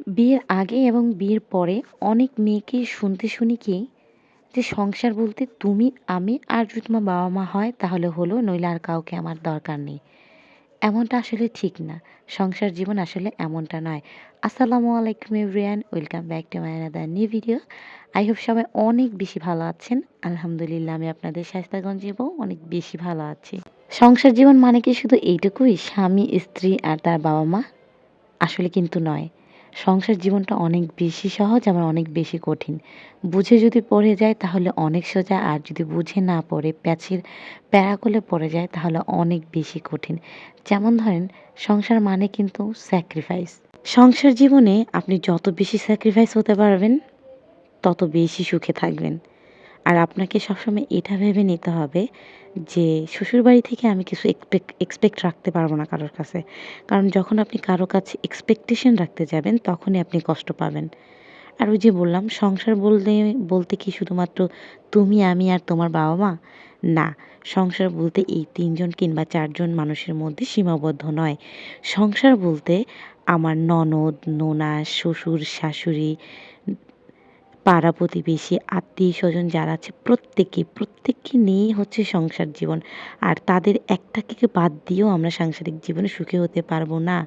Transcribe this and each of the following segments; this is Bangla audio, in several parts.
বিয়ের আগে এবং বিয়ের পরে অনেক মেয়েকে শুনতে শুনি কি যে সংসার বলতে তুমি, আমি আর যদি তোমার বাবা-মা হয় তাহলে হলো, নইলে আর কাউকে আমার দরকার নেই। এমনটা আসলে ঠিক না। সংসার জীবন আসলে এমনটা নয়। আসসালামু আলাইকুম everyone, welcome back to my another new video. I hope সবাই অনেক বেশি ভালো আছেন। আলহামদুলিল্লাহ আমি আপনাদের স্বাস্থ্যগঞ্জেও অনেক বেশি ভালো আছি। সংসার জীবন মানে কি শুধু এইটুকুই স্বামী, স্ত্রী আর তার বাবা-মা? আসলে কিন্তু নয়। সংসার জীবনটা অনেক বেশি সহজ আবার অনেক বেশি কঠিন। বুঝে যদি পড়ে যায় তাহলে অনেক সোজা, আর যদি বুঝে না পড়ে প্যাচের প্যারাকলে পড়ে যায় তাহলে অনেক বেশি কঠিন। যেমন ধরেন, সংসার মানে কিন্তু স্যাক্রিফাইস। সংসার জীবনে আপনি যত বেশি স্যাক্রিফাইস হতে পারবেন তত বেশি সুখে থাকবেন। আর আপনাকে সবসময় এটা ভেবে নিতে হবে যে শ্বশুরবাড়ি থেকে আমি কিছু এক্সপেক্ট রাখতে পারবো না কারোর কাছে। কারণ যখন আপনি কারো কাছে এক্সপেকটেশন রাখতে যাবেন তখনই আপনি কষ্ট পাবেন। আর ওই যে বললাম, সংসার বলতে বলতে কি শুধুমাত্র তুমি, আমি আর তোমার বাবা-মা? না, সংসার বলতে এই ৩ জন কিংবা ৪ জন মানুষের মধ্যে সীমাবদ্ধ নয়। সংসার বলতে আমার ননদ, ননাস, শ্বশুর, শাশুড়ি, পাড়া প্রতিবেশী, আত্মীয়স্বজন যারা আছে প্রত্যেককে নিয়েই হচ্ছে সংসার জীবন। আর তাদের একটাকে বাদ দিয়েও আমরা সাংসারিক জীবনে সুখী হতে পারবো না।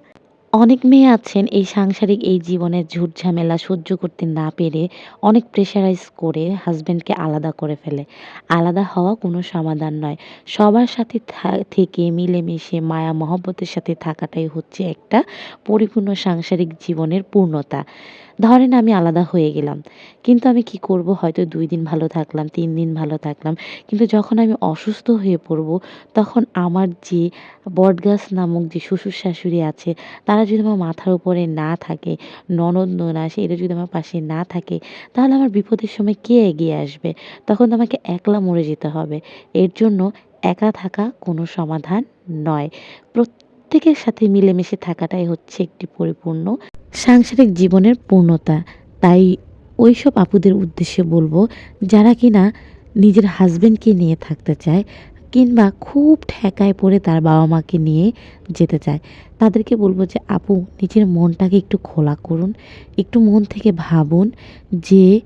অনেক মেয়ে আছেন এই সাংসারিক এই জীবনের ঝুট-ঝামেলা সহ্য করতে না পেরে অনেক প্রেশারাইজ করে হাসব্যান্ডকে আলাদা করে ফেলে। আলাদা হওয়া কোনো সমাধান নয়। সবার সাথে থেকে মিলেমিশে মায়া মহব্বতের সাথে থাকাটাই হচ্ছে একটা পরিপূর্ণ সাংসারিক জীবনের পূর্ণতা। ধরেন আমি আলাদা হয়ে গেলাম। কিন্তু আমি কি করব? হয়তো ২ দিন ভালো থাকলাম, ৩ দিন ভালো থাকলাম। কিন্তু যখন আমি অসুস্থ হয়ে পড়ব, তখন আমার যে বটগাছ নামক যে শ্বশুর-শাশুড়ি আছে, তারা যদি আমার মাথার উপরে না থাকে, ননদ-ননাস এরা যদি আমার পাশে না থাকে, তাহলে আমার বিপদের সময় কে এগিয়ে আসবে? তখন তো আমাকে একলা মরে যেতে হবে। এর জন্য একা থাকা কোনো সমাধান নয়। প্রত্যেকের সাথে মিলেমিশে থাকাটাই হচ্ছে একটি পরিপূর্ণ সাংসারিক জীবনের পূর্ণতা। তাই ওইসব আপুদের উদ্দেশ্যে বলব, যারা কিনা নিজের হাসব্যান্ডকে নিয়ে থাকতে চায় কিংবা খুব ঠেকায় পড়ে তার বাবা-মাকে নিয়ে যেতে চায়, তাদেরকে বলব যে আপু, নিজের মনটাকে একটু খোলা করুন। একটু মন থেকে ভাবুন যে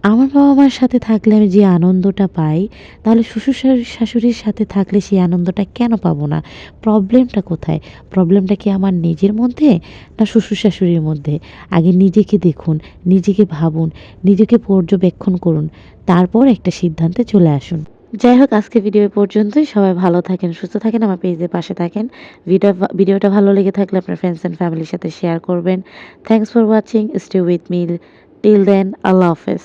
আমার বাবা-মার সাথে থাকলে আমি যে আনন্দটা পাই, তাহলে শ্বশুর-শাশুড়ির সাথে থাকলে সেই আনন্দটা কেন পাবো না? প্রবলেমটা কোথায়? প্রবলেমটা কি আমার নিজের মধ্যে, না শ্বশুর-শাশুড়ির মধ্যে? আগে নিজেকে দেখুন, নিজেকে ভাবুন, নিজেকে পর্যবেক্ষণ করুন। তারপর একটা সিদ্ধান্তে চলে আসুন। যাই হোক, আজকে ভিডিও এ পর্যন্তই। সবাই ভালো থাকেন, সুস্থ থাকেন, আমার পেজের পাশে থাকেন। ভিডিওটা ভালো লেগে থাকলে আপনার ফ্রেন্ডস অ্যান্ড ফ্যামিলির সাথে শেয়ার করবেন। Thanks for watching. Stay with me till then. Allah হাফেজ।